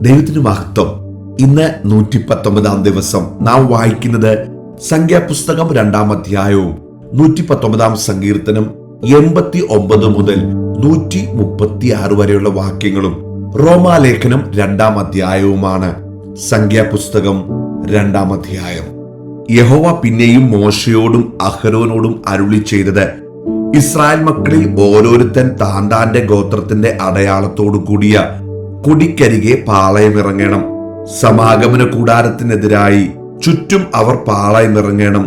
ദൈവത്തിന് മഹത്വം. ഇന്ന് 119 ദിവസം നാം വായിക്കുന്നത് സംഖ്യാപുസ്തകം 2 അധ്യായവും 119 സങ്കീർത്തനം 89 മുതൽ 136 വരെയുള്ള വാക്യങ്ങളും റോമാലേഖനം 2 അധ്യായവുമാണ്. സംഖ്യാപുസ്തകം 2 അധ്യായം. യഹോവ പിന്നെയും മോശയോടും അഹരോനോടും അരുളി ചെയ്തത്, ഇസ്രായേൽ മക്കളിൽ ഓരോരുത്തൻ താന്താന്റെ ഗോത്രത്തിന്റെ അടയാളത്തോടു കൂടിയ കൊടിക്കരികെ പാളയമിറങ്ങണം. സമാഗമന കൂടാരത്തിനെതിരായി ചുറ്റും അവർ പാളയമിറങ്ങണം.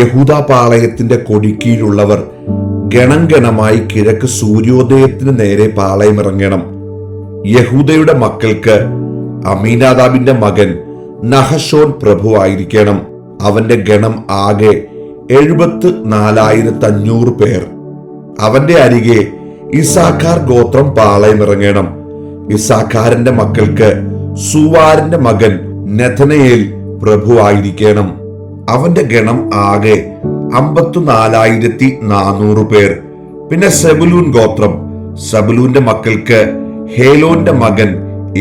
യഹൂദ പാളയത്തിന്റെ കൊടിക്കീഴുള്ളവർ ഗണം ഗണമായി കിഴക്ക് സൂര്യോദയത്തിന് നേരെ പാളയമിറങ്ങണം. യഹൂദയുടെ മക്കൾക്ക് അമീനാദാബിന്റെ മകൻ നഹശോൻ പ്രഭുവായിരിക്കണം. അവന്റെ ഗണം ആകെ 74,500 പേർ. അവന്റെ അരികെ ഇസാഖാർ ഗോത്രം പാളയമിറങ്ങണം. ഇസാഖാറിന്റെ മക്കൾക്ക് സുവാറിന്റെ മകൻ നെഥനയേൽ പ്രഭുവായിരിക്കണം. അവന്റെ ഗണം ആകെ 54,400 പേർ. പിന്നെ സെബുലൂൻ ഗോത്രം, സെബുലൂന്റെ മക്കൾക്ക് ഹേലോന്റെ മകൻ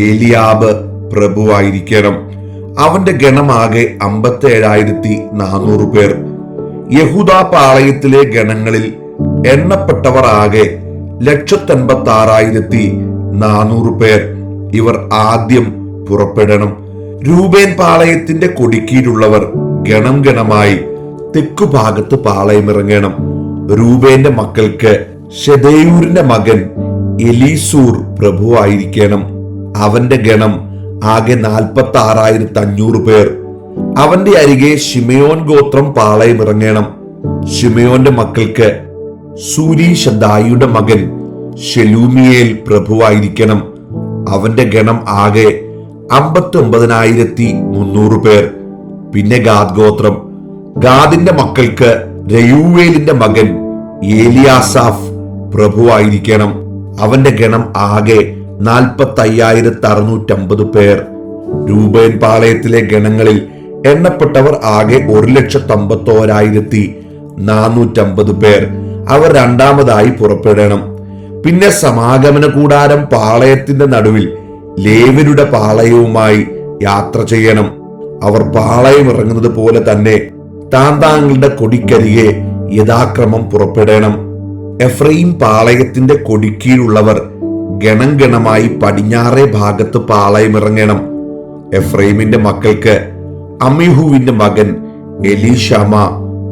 ഏലിയാബ് പ്രഭുവായിരിക്കണം. അവന്റെ ഗണമാകെ 57,400 പേർ. യഹൂദ പാളയത്തിലെ ഗണങ്ങളിൽ എണ്ണപ്പെട്ടവർ ആകെ 186,400 പേർ. ഇവർ ആദ്യം പുറപ്പെടണം. രൂബേൻ പാളയത്തിന്റെ കൊടിക്കീഴുള്ളവർ ഗണം ഗണമായി തെക്കുഭാഗത്ത് പാളയമിറങ്ങണം. രൂബേന്റെ മക്കൾക്ക് ശെദേയൂരിന്റെ മകൻ എലീസൂർ പ്രഭുവായിരിക്കണം. അവന്റെ ഗണം ആകെ 46,500 പേർ. അവന്റെ അരികെ ശിമയോൻ ഗോത്രം പാളയമിറങ്ങണം. ശിമയോന്റെ മക്കൾക്ക് സൂരീശദായിയുടെ മകൻ ശെലൂമിയേൽ പ്രഭുവായിരിക്കണം. അവന്റെ ഗണം ആകെ 59,300 പേർ. പിന്നെ ഗാദ് ഗോത്രം, ഗാദിന്റെ മക്കൾക്ക് രയൂവേലിന്റെ മകൻ ഏലിയാസാഫ് പ്രഭുവായിരിക്കണം. അവന്റെ ഗണം ആകെ 45,650 പേർ. രൂബേൻ പാളയത്തിലെ ഗണങ്ങളിൽ എണ്ണപ്പെട്ടവർ ആകെ 1,51,450 പേർ. അവർ രണ്ടാമതായി പുറപ്പെടണം. പിന്നെ സമാഗമന കൂടാരം പാളയത്തിന്റെ നടുവിൽ ലേവ്യരുടെ പാളയവുമായി യാത്ര ചെയ്യണം. അവർ പാളയം ഇറങ്ങുന്നത് പോലെ തന്നെ താന്താങ്ങളുടെ കൊടിക്കരികെ യഥാക്രമം പുറപ്പെടണം. എഫ്രൈം പാളയത്തിന്റെ കൊടിക്കീഴുള്ളവർ ഗണം ഗണമായി പടിഞ്ഞാറേ ഭാഗത്ത് പാളയമിറങ്ങണം. എഫ്രൈമിന്റെ മക്കൾക്ക് അമിഹുവിന്റെ മകൻ എലീഷാമ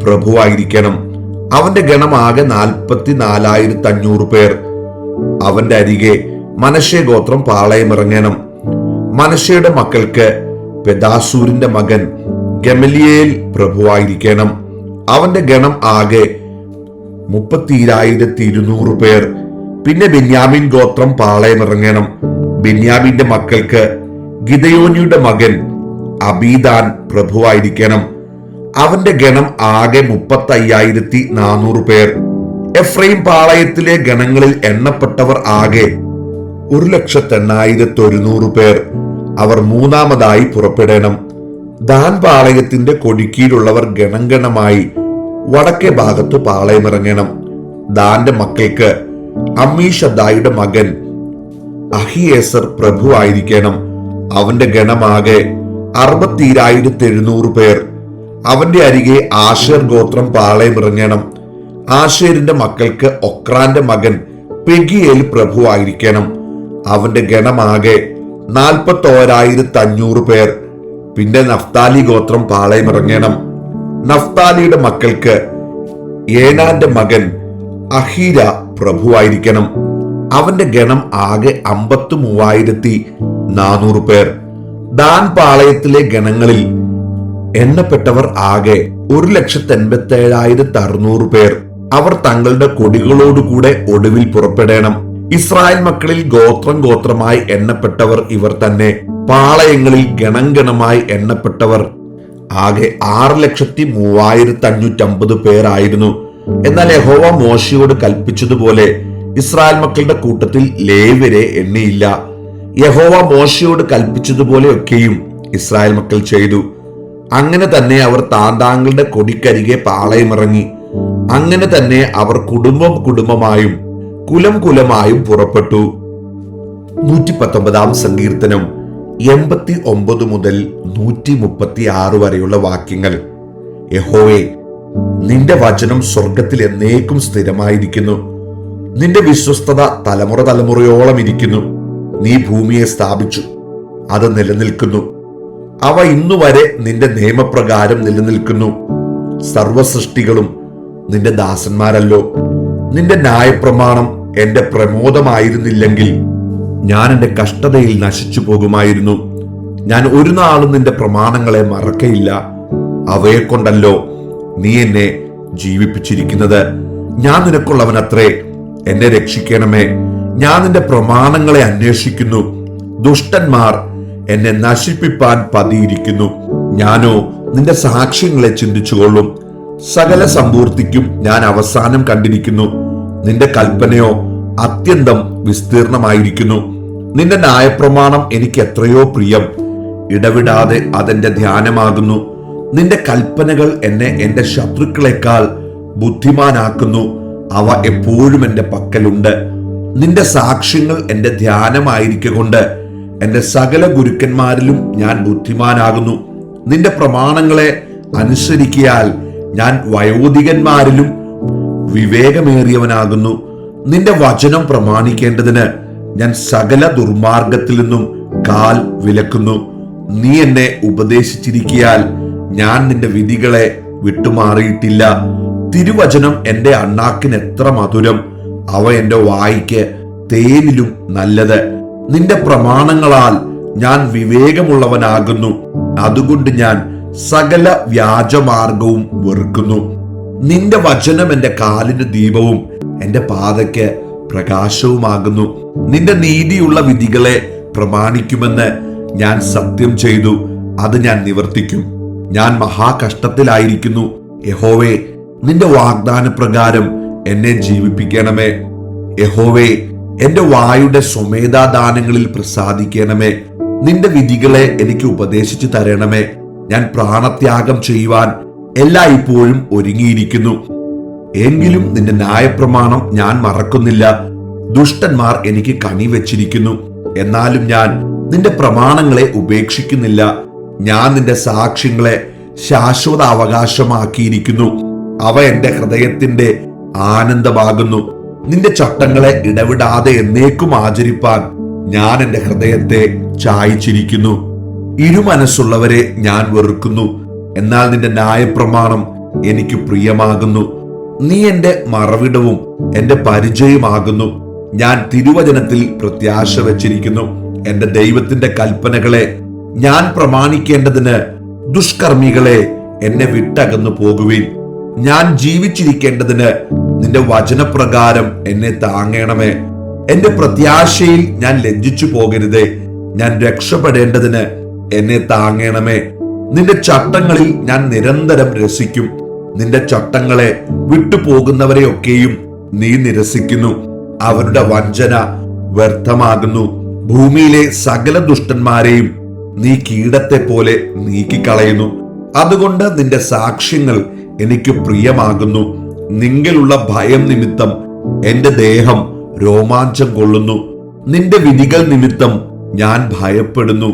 പ്രഭുവായിരിക്കണം. അവന്റെ ഗണം ആകെ 44,500 പേർ. അവന്റെ അരികെ മനശ്ശെ ഗോത്രം പാളയമിറങ്ങണം. മനശ്ശയുടെ മക്കൾക്ക് പെദാസൂരിന്റെ മകൻ ഗമലിയേൽ പ്രഭുവായിരിക്കണം. അവന്റെ ഗണം ആകെ 30,200 പേർ. പിന്നെ ബെന്യാമിൻ ഗോത്രം പാളയമിറങ്ങണം. ബെന്യാമിന്റെ മക്കൾക്ക് ഗിദയോനിയുടെ മകൻ അബീദാൻ പ്രഭുവായിരിക്കണം. അവന്റെ ഗണം ആകെ 35,400 പേർ. എഫ്രൈം പാളയത്തിലെ ഗണങ്ങളിൽ എണ്ണപ്പെട്ടവർ ആകെ 1,08,100 പേർ. അവർ മൂന്നാമതായി പുറപ്പെടണം. ദാൻ പാളയത്തിന്റെ കൊടിക്കീഴുള്ളവർ ഗണം ഗണമായി വടക്കേ ഭാഗത്ത് പാളയമിറങ്ങണം. ദാന്റെ മക്കൾക്ക് അമ്മീഷദായിയുടെ മകൻ അഹിയേസർ പ്രഭുവായിരിക്കണം. അവന്റെ ഗണമാകെ 60,700 പേർ. അവന്റെ അരികെ ആശേർ ഗോത്രം പാളയമിറങ്ങണം. ആശേരിന്റെ മക്കൾക്ക് ഒക്രാന്റെ മകൻ പെഗിയേൽ പ്രഭുവായിരിക്കണം. അവന്റെ ഗണമാകെ 41,500 പേർ. പിന്നെ നഫ്താലി ഗോത്രം പാളയമിറങ്ങണം. നഫ്താലിയുടെ മക്കൾക്ക് ഏനാന്റെ മകൻ അഹീര പ്രഭുവായിരിക്കണം. അവന്റെ ഗണം ആകെ 53,400 പേർ. ദാൻ പാളയത്തിലെ ഗണങ്ങളിൽ എണ്ണപ്പെട്ടവർ ആകെ 1,87,600 പേർ. അവർ തങ്ങളുടെ കൊടികളോടുകൂടെ ഒടുവിൽ പുറപ്പെടണം. ഇസ്രായേൽ മക്കളിൽ ഗോത്രം ഗോത്രമായി എണ്ണപ്പെട്ടവർ ഇവർ തന്നെ. പാളയങ്ങളിൽ ഗണം ഗണമായി എണ്ണപ്പെട്ടവർ ആകെ 6,03,550 പേരായിരുന്നു. എന്നാൽ യഹോവ മോശയോട് കൽപ്പിച്ചതുപോലെ ഇസ്രായേൽ മക്കളുടെ കൂട്ടത്തിൽ ലേവ്യരെ എണ്ണിയില്ല. യഹോവ മോശയോട് കൽപ്പിച്ചതുപോലെയൊക്കെയും ഇസ്രായേൽ മക്കൾ ചെയ്തു. അങ്ങനെ തന്നെ അവർ താന്താങ്ങളുടെ കൊടിക്കരികെ പാളയമിറങ്ങി. അങ്ങനെ തന്നെ അവർ കുടുംബം കുടുംബമായും കുലം കുലമായും പുറപ്പെട്ടു. 119 സങ്കീർത്തനം 89 മുതൽ 136 വരെയുള്ള വാക്യങ്ങൾ. യഹോവേ, നിന്റെ വചനം സ്വർഗത്തിൽ എന്നേക്കും സ്ഥിരമായിരിക്കുന്നു. നിന്റെ വിശ്വസ്തത തലമുറ തലമുറയോളം ഇരിക്കുന്നു. നീ ഭൂമിയെ സ്ഥാപിച്ചു, അത് നിലനിൽക്കുന്നു. അവ ഇന്നുവരെ നിന്റെ നിയമപ്രകാരം നിലനിൽക്കുന്നു. സർവസൃഷ്ടികളും നിന്റെ ദാസന്മാരല്ലോ. നിന്റെ ന്യായപ്രമാണം എന്റെ പ്രമോദമായിരുന്നില്ലെങ്കിൽ ഞാൻ എന്റെ കഷ്ടതയിൽ നശിച്ചു പോകുമായിരുന്നു. ഞാൻ ഒരു നാളും നിന്റെ പ്രമാണങ്ങളെ മറക്കയില്ല. അവയെ കൊണ്ടല്ലോ നീ എന്നെ ജീവിപ്പിച്ചിരിക്കുന്നത്. ഞാൻ നിനക്കുള്ളവനത്രേ, എന്നെ രക്ഷിക്കണമേ. ഞാൻ നിന്റെ പ്രമാണങ്ങളെ അന്വേഷിക്കുന്നു. ദുഷ്ടന്മാർ എന്നെ നശിപ്പിപ്പാൻ പതിയിരിക്കുന്നു. ഞാനോ നിന്റെ സാക്ഷ്യങ്ങളെ ചിന്തിച്ചുകൊള്ളും. സകല സമ്പൂർത്തിക്കും ഞാൻ അവസാനം കണ്ടിരിക്കുന്നു. നിന്റെ കൽപ്പനയോ അത്യന്തം വിസ്തീർണമായിരിക്കുന്നു. നിന്റെ ന്യായപ്രമാണം എനിക്ക് എത്രയോ പ്രിയം. ഇടവിടാതെ അതെന്റെ ധ്യാനമാകുന്നു. നിന്റെ കൽപ്പനകൾ എന്നെ എന്റെ ശത്രുക്കളെക്കാൾ ബുദ്ധിമാനാക്കുന്നു. അവ എപ്പോഴും എന്റെ പക്കലുണ്ട്. നിന്റെ സാക്ഷ്യങ്ങൾ എന്റെ ധ്യാനമായിരിക്കൊണ്ട് എന്റെ സകല ഗുരുക്കന്മാരിലും ഞാൻ ബുദ്ധിമാനാകുന്നു. നിന്റെ പ്രമാണങ്ങളെ അനുസരിക്കയാൽ ഞാൻ വയോധികന്മാരിലും വിവേകമേറിയവനാകുന്നു. നിന്റെ വചനം പ്രമാണിക്കേണ്ടതിന് ഞാൻ സകല ദുർമാർഗത്തിൽ നിന്നും കാൽ വിലക്കുന്നു. നീ എന്നെ ഉപദേശിച്ചിരിക്കയാൽ ഞാൻ നിന്റെ വിധികളെ വിട്ടുമാറിയിട്ടില്ല. തിരുവചനം എന്റെ അണ്ണാക്കിന് എത്ര മധുരം. അവ എന്റെ വായ്ക്ക് തേനിലും നല്ലത്. നിന്റെ പ്രമാണങ്ങളാൽ ഞാൻ വിവേകമുള്ളവനാകുന്നു. അതുകൊണ്ട് ഞാൻ സകല വ്യാജമാർഗവും വെറുക്കുന്നു. നിന്റെ വചനം എന്റെ കാലിന് ദീപവും എന്റെ പാതയ്ക്ക് പ്രകാശവുമാകുന്നു. നിന്റെ നീതിയുള്ള വിധികളെ പ്രമാണിക്കുമെന്ന് ഞാൻ സത്യം ചെയ്തു. അത് ഞാൻ നിവർത്തിക്കും. ഞാൻ മഹാകഷ്ടത്തിലായിരിക്കുന്നു. യഹോവേ, നിന്റെ വാഗ്ദാന പ്രകാരം എന്നെ ജീവിപ്പിക്കണമേ. യഹോവേ, എന്റെ വായുടെ സ്വമേധാദാനങ്ങളിൽ പ്രസാദിക്കണമേ. നിന്റെ വിധികളെ എനിക്ക് ഉപദേശിച്ചു തരണമേ. ഞാൻ പ്രാണത്യാഗം ചെയ്യുവാൻ എല്ലായ്പ്പോഴും ഒരുങ്ങിയിരിക്കുന്നു. എങ്കിലും നിന്റെ ന്യായപ്രമാണം ഞാൻ മറക്കുന്നില്ല. ദുഷ്ടന്മാർ എനിക്ക് കണി വെച്ചിരിക്കുന്നു. എന്നാലും ഞാൻ നിന്റെ പ്രമാണങ്ങളെ ഉപേക്ഷിക്കുന്നില്ല. ഞാൻ നിന്റെ സാക്ഷ്യങ്ങളെ ശാശ്വത അവകാശമാക്കിയിരിക്കുന്നു. അവ എന്റെ ഹൃദയത്തിന്റെ ആനന്ദമാകുന്നു. നിന്റെ ചട്ടങ്ങളെ ഇടവിടാതെ എന്നേക്കും ആചരിപ്പാൻ ഞാൻ എന്റെ ഹൃദയത്തെ ചായ്ച്ചിരിക്കുന്നു. ഇരുമനസ്സുള്ളവരെ ഞാൻ വെറുക്കുന്നു. എന്നാൽ നിന്റെ ന്യായപ്രമാണം എനിക്ക് പ്രിയമാകുന്നു. നീ എന്റെ മറവിടവും എന്റെ പരിചയമാകുന്നു. ഞാൻ തിരുവചനത്തിൽ പ്രത്യാശ വച്ചിരിക്കുന്നു. എന്റെ ദൈവത്തിന്റെ കൽപ്പനകളെ ഞാൻ പ്രമാണിക്കേണ്ടതിന് ദുഷ്കർമ്മികളെ എന്നെ വിട്ടകന്നു പോകുവിൻ. ഞാൻ ജീവിച്ചിരിക്കേണ്ടതിന് നിന്റെ വചനപ്രകാരം എന്നെ താങ്ങണമേ. എന്റെ പ്രത്യാശയിൽ ഞാൻ ലജ്ജിച്ചു പോകരുതേ. ഞാൻ രക്ഷപ്പെടേണ്ടതിന് എന്നെ താങ്ങണമേ. നിന്റെ ചട്ടങ്ങളിൽ ഞാൻ നിരന്തരം രസിക്കും. നിന്റെ ചട്ടങ്ങളെ വിട്ടുപോകുന്നവരെയൊക്കെയും നീ നിരസിക്കുന്നു. അവരുടെ വഞ്ചന വ്യർത്ഥമാകുന്നു. ഭൂമിയിലെ സകല ദുഷ്ടന്മാരെയും നീ കീടത്തെ പോലെ നീക്കിക്കളയുന്നു. അതുകൊണ്ട് നിന്റെ സാക്ഷ്യങ്ങൾ എനിക്ക് പ്രിയമാകുന്നു. നിങ്ങളുള്ള ഭയം നിമിത്തം എന്റെ ദേഹം രോമാഞ്ചം കൊള്ളുന്നു. നിന്റെ വിധികൾ നിമിത്തം ഞാൻ ഭയപ്പെടുന്നു.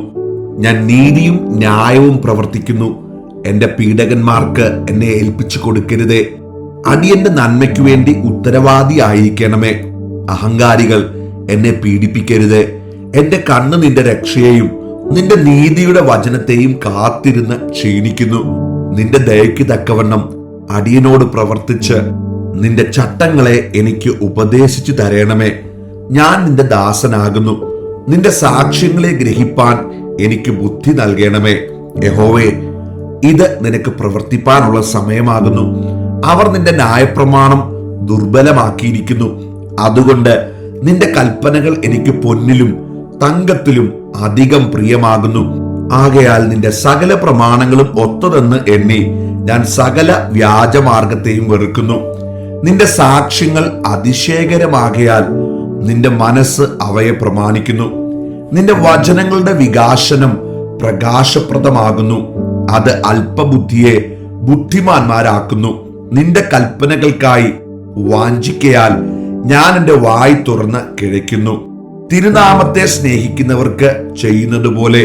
ഞാൻ നീതിയും ന്യായവും പ്രവർത്തിക്കുന്നു. എന്റെ പീഡകന്മാർക്ക് എന്നെ ഏൽപ്പിച്ചു കൊടുക്കരുതേ. അടിയന്റെ നന്മയ്ക്കു വേണ്ടി ഉത്തരവാദിയായിരിക്കണമേ. അഹങ്കാരികൾ എന്നെ പീഡിപ്പിക്കരുതേ. എന്റെ കണ്ണ് നിന്റെ രക്ഷയെയും നിന്റെ നീതിയുടെ വചനത്തെയും കാത്തിരുന്ന് ക്ഷീണിക്കുന്നു. നിന്റെ ദയയ്ക്ക് തക്കവണ്ണം അടിയനോട് പ്രവർത്തിച്ച് നിന്റെ ചട്ടങ്ങളെ എനിക്ക് ഉപദേശിച്ചു തരണമേ. ഞാൻ നിന്റെ ദാസനാകുന്നു. നിന്റെ സാക്ഷ്യങ്ങളെ ഗ്രഹിപ്പാൻ എനിക്ക് ബുദ്ധി നൽകണമേ. യഹോവേ, ഇത് നിനക്ക് പ്രവർത്തിപ്പാനുള്ള സമയമാകുന്നു. അവർ നിന്റെ ന്യായപ്രമാണം ദുർബലമാക്കിയിരിക്കുന്നു. അതുകൊണ്ട് നിന്റെ കൽപ്പനകൾ എനിക്ക് പൊന്നിലും തങ്കത്തിലും അധികം പ്രിയമാകുന്നു. ആകയാൽ നിന്റെ സകല പ്രമാണങ്ങളും ഒത്തതെന്ന് എണ്ണി ഞാൻ സകല വ്യാജമാർഗത്തെയും വെറുക്കുന്നു. നിന്റെ സാക്ഷ്യങ്ങൾ അതിശയകരമാകയാൽ നിന്റെ മനസ്സ് അവയെ പ്രമാണിക്കുന്നു. നിന്റെ വചനങ്ങളുടെ വികാസനം പ്രകാശപ്രദമാകുന്നു. അത് അല്പബുദ്ധിയെ ബുദ്ധിമാന്മാരാക്കുന്നു. നിന്റെ കൽപ്പനകൾക്കായി വാഞ്ചിക്കയാൽ ഞാൻ എന്റെ വായ് തുറന്ന് കിഴയ്ക്കുന്നു. തിരുനാമത്തെ സ്നേഹിക്കുന്നവർക്ക് ചെയ്യുന്നത് പോലെ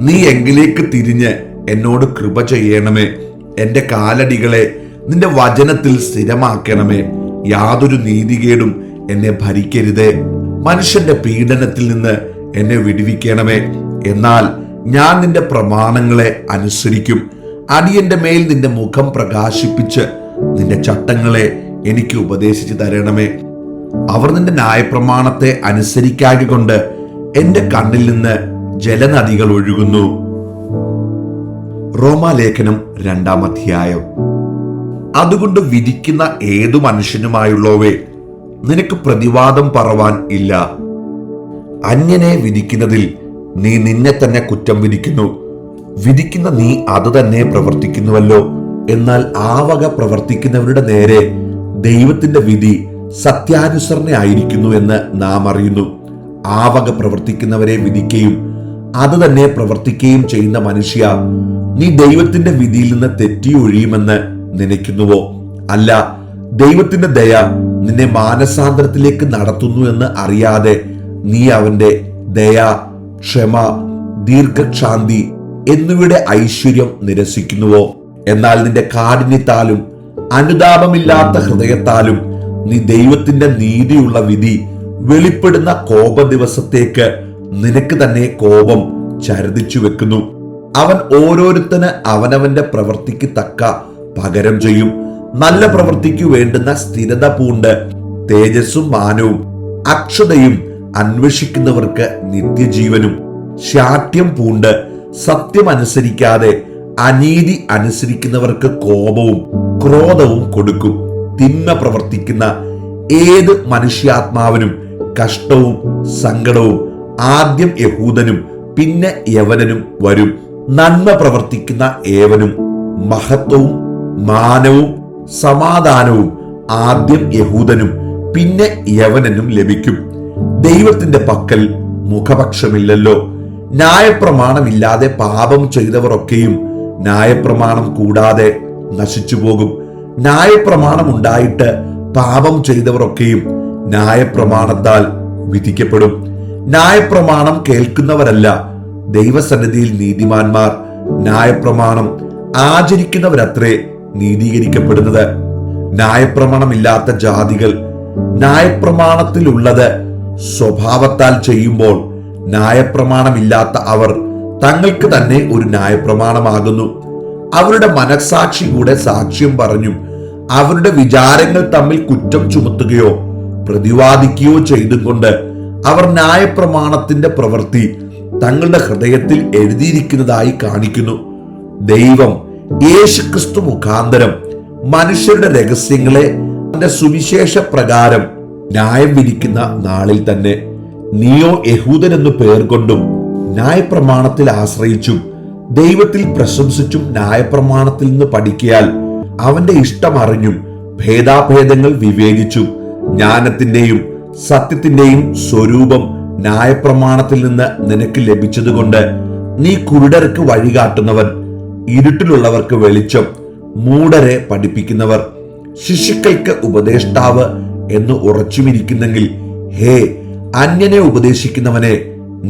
നീ എങ്കിലേക്ക് തിരിഞ്ഞ് എന്നോട് കൃപ ചെയ്യണമേ. എന്റെ കാലടികളെ നിന്റെ വചനത്തിൽ സ്ഥിരമാക്കണമേ. യാതൊരു നീതികേടും എന്നെ ഭരിക്കരുതേ. മനുഷ്യന്റെ പീഡനത്തിൽ നിന്ന് എന്നെ വിടുവിക്കണമേ. എന്നാൽ ഞാൻ നിന്റെ പ്രമാണങ്ങളെ അനുസരിക്കും. അടിയന്റെ മേൽ നിന്റെ മുഖം പ്രകാശിപ്പിച്ച് നിന്റെ ചട്ടങ്ങളെ എനിക്ക് ഉപദേശിച്ചു തരണമേ. അവർ നിന്റെ ന്യായപ്രമാണത്തെ അനുസരിക്കാതെ കൊണ്ട് എന്റെ കണ്ണിൽ നിന്ന് ജലനദികൾ ഒഴുകുന്നു. റോമാലേഖനം 2-ാം അധ്യായം. അതുകൊണ്ട് വിധിക്കുന്ന ഏതു മനുഷ്യനുമായുള്ളവേ, നിനക്ക് പ്രതിവാദം പറവാൻ ഇല്ല. അന്യനെ വിധിക്കുന്നതിൽ നീ നിന്നെ തന്നെ കുറ്റം വിധിക്കുന്നു. വിധിക്കുന്ന നീ അത് തന്നെ പ്രവർത്തിക്കുന്നുവല്ലോ. എന്നാൽ ആ വക പ്രവർത്തിക്കുന്നവരുടെ നേരെ ദൈവത്തിന്റെ വിധി സത്യാനുസരണയായിരിക്കുന്നു എന്ന് നാം അറിയുന്നു. ആ വക പ്രവർത്തിക്കുന്നവരെ വിധിക്കുകയും അത് തന്നെ പ്രവർത്തിക്കുകയും ചെയ്യുന്ന മനുഷ്യ, നീ ദൈവത്തിന്റെ വിധിയിൽ നിന്ന് തെറ്റി ഒഴിയുമെന്ന് നനയ്ക്കുന്നുവോ? അല്ല, ദൈവത്തിന്റെ ദയ നിന്നെ മാനസാന്തരത്തിലേക്ക് നടത്തുന്നു എന്ന് അറിയാതെ നീ അവന്റെ ദയ, ക്ഷമ, ദീർഘക്ഷാന്തി എന്നിവയുടെ ഐശ്വര്യം നിരസിക്കുന്നുവോ? എന്നാൽ നിന്റെ കാഠിന്യത്താലും അനുതാപമില്ലാത്ത ഹൃദയത്താലും നീ ദൈവത്തിന്റെ നീതിയുള്ള വിധി വെളിപ്പെടുന്ന കോപ ദിവസത്തേക്ക് നിനക്ക് തന്നെ കോപം ചരുതിച്ചു വെക്കുന്നു. അവൻ ഓരോരുത്തന് അവനവന്റെ പ്രവൃത്തിക്ക് തക്ക പകരം ചെയ്യും. നല്ല പ്രവൃത്തിക്കു വേണ്ടുന്ന സ്ഥിരത പൂണ്ട് തേജസ്സും മാനവും അക്ഷതയും അന്വേഷിക്കുന്നവർക്ക് നിത്യജീവനും, ശാഠ്യം പൂണ്ട് സത്യം അനുസരിക്കാതെ അനീതി അനുസരിക്കുന്നവർക്ക് കോപവും ക്രോധവും കൊടുക്കും. തിന്മ പ്രവർത്തിക്കുന്ന ഏത് മനുഷ്യാത്മാവിനും കഷ്ടവും സങ്കടവും ആദ്യം യഹൂദനും പിന്നെ യവനനും വരും. നന്മ പ്രവർത്തിക്കുന്ന ഏവനും മഹത്വവും മാനവും സമാധാനവും ആദ്യം യഹൂദനും പിന്നെ യവനനും ലഭിക്കും. ദൈവത്തിന്റെ പക്കൽ മുഖപക്ഷമില്ലല്ലോ. ന്യായപ്രമാണമില്ലാതെ പാപം ചെയ്തവർ ഒക്കെയും ന്യായപ്രമാണം കൂടാതെ നശിച്ചു പോകും. ന്യായപ്രമാണം ഉണ്ടായിട്ട് പാപം ചെയ്തവർ ഒക്കെയും ന്യായപ്രമാണത്താൽ വിധിക്കപ്പെടും. ന്യായപ്രമാണം കേൾക്കുന്നവരല്ല ദൈവസന്നിധിയിൽ നീതിമാന്മാർ, ന്യായപ്രമാണം ആചരിക്കുന്നവരത്രേ നീതീകരിക്കപ്പെടുന്നത്. ന്യായപ്രമാണമില്ലാത്ത ജാതികൾ ന്യായപ്രമാണത്തിലുള്ളത് സ്വഭാവത്താൽ ചെയ്യുമ്പോൾ ന്യായപ്രമാണമില്ലാത്ത അവർ തങ്ങൾക്ക് തന്നെ ഒരു ന്യായപ്രമാണമാകുന്നു. അവരുടെ മനസാക്ഷി കൂടെ സാക്ഷ്യം പറഞ്ഞും അവരുടെ വിചാരങ്ങൾ തമ്മിൽ കുറ്റം ചുമത്തുകയോ പ്രതിവാദിക്കുകയോ ചെയ്തുകൊണ്ട് അവർ ന്യായപ്രമാണത്തിന്റെ പ്രവൃത്തി തങ്ങളുടെ ഹൃദയത്തിൽ എഴുതിയിരിക്കുന്നതായി കാണിക്കുന്നു. ദൈവം യേശുക്രിസ്തു മുഖാന്തരം മനുഷ്യരുടെ രഹസ്യങ്ങളെ തന്റെ സുവിശേഷ പ്രകാരം ന്യായം വിധിക്കുന്ന നാളിൽ തന്നെ നീയോ യഹൂദൻ എന്നു പേർ കൊണ്ടും ന്യായപ്രമാണത്തിൽ ആശ്രയിച്ചും ദൈവത്തിൽ പ്രശംസിച്ചും ന്യായപ്രമാണത്തിൽ നിന്ന് പഠിക്കയാൽ അവന്റെ ഇഷ്ടം അറിഞ്ഞും ഭേദാഭേദങ്ങൾ വിവേചിച്ചും ജ്ഞാനത്തിന്റെയും സത്യത്തിന്റെയും സ്വരൂപം ന്യായപ്രമാണത്തിൽ നിന്ന് നിനക്ക് ലഭിച്ചതുകൊണ്ട് നീ കുരുടർക്ക് വഴികാട്ടുന്നവൻ, ഇരുട്ടിലുള്ളവർക്ക് വെളിച്ചം, മൂഢരെ പഠിപ്പിക്കുന്നവർ, ശിശുക്കൾക്ക് ഉപദേഷ്ടാവ് എന്ന് ഉറച്ചുമിരിക്കുന്നെങ്കിൽ, ഹേ അന്യനെ ഉപദേശിക്കുന്നവനെ,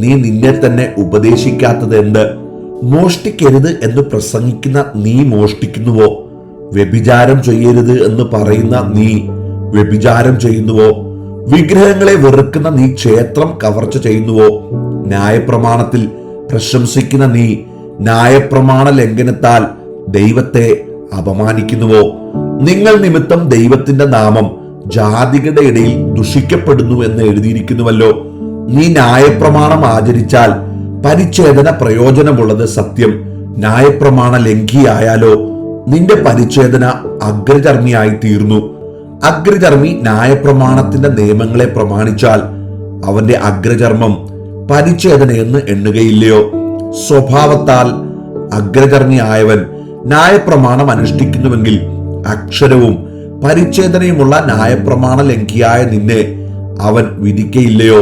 നീ നിന്നെ തന്നെ ഉപദേശിക്കാത്തത് എന്ത്? മോഷ്ടിക്കരുത് എന്ന് പ്രസംഗിക്കുന്ന നീ മോഷ്ടിക്കുന്നുവോ? വ്യഭിചാരം ചെയ്യരുത് എന്ന് പറയുന്ന നീ വ്യഭിചാരം ചെയ്യുന്നുവോ? വിഗ്രഹങ്ങളെ വെറുക്കുന്ന നീ ക്ഷേത്രം കവർച്ച ചെയ്യുന്നുവോ? ന്യായപ്രമാണത്തിൽ പ്രശംസിക്കുന്ന നീ ന്യായപ്രമാണ ലംഘനത്താൽ ദൈവത്തെ അപമാനിക്കുന്നുവോ? നിങ്ങൾ നിമിത്തം ദൈവത്തിന്റെ നാമം ജാതികളുടെ ഇടയിൽ ദുഷിക്കപ്പെടുന്നു എന്ന് എഴുതിയിരിക്കുന്നുവല്ലോ. നീ ന്യായപ്രമാണം ആചരിച്ചാൽ പരിച്ഛേദന പ്രയോജനമുള്ളത് സത്യം. ന്യായപ്രമാണ ലംഘിയായാലോ നിന്റെ പരിച്ഛേദന അഗ്രചർമ്മിയായി തീർന്നു. അഗ്രചർമ്മി ന്യായപ്രമാണത്തിന്റെ നിയമങ്ങളെ പ്രമാണിച്ചാൽ അവന്റെ അഗ്രചർമ്മം പരിച്ഛേദനയെന്ന് എണ്ണുകയില്ലയോ? സ്വഭാവത്താൽ അഗ്രചർമ്മിയായവൻ ന്യായപ്രമാണം അനുഷ്ഠിക്കുന്നുവെങ്കിൽ അക്ഷരവും പരിച്ഛേദനയുമുള്ള ന്യായപ്രമാണ ലംഘിയായ നിന്നെ അവൻ വിധിക്കയില്ലയോ?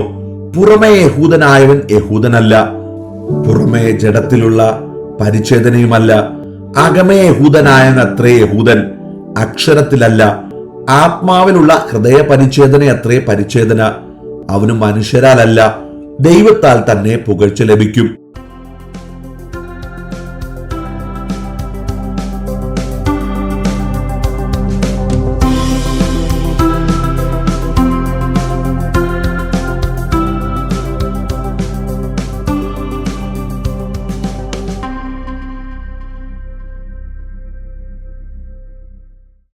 പുറമേ യഹൂദനായവൻ യഹൂദനല്ല, പുറമേ ജഡത്തിലുള്ള പരിച്ഛേദനയുമല്ല. അകമേ യഹൂദനായവൻ അത്രേ യഹൂദൻ, അക്ഷരത്തിലല്ല. ആത്മാവിലുള്ള ഹൃദയ പരിച്ഛേദന അത്രേ പരിച്ഛേദന. അവന് മനുഷ്യരാലല്ല ദൈവത്താൽ തന്നെ പുകഴ്ച ലഭിക്കും.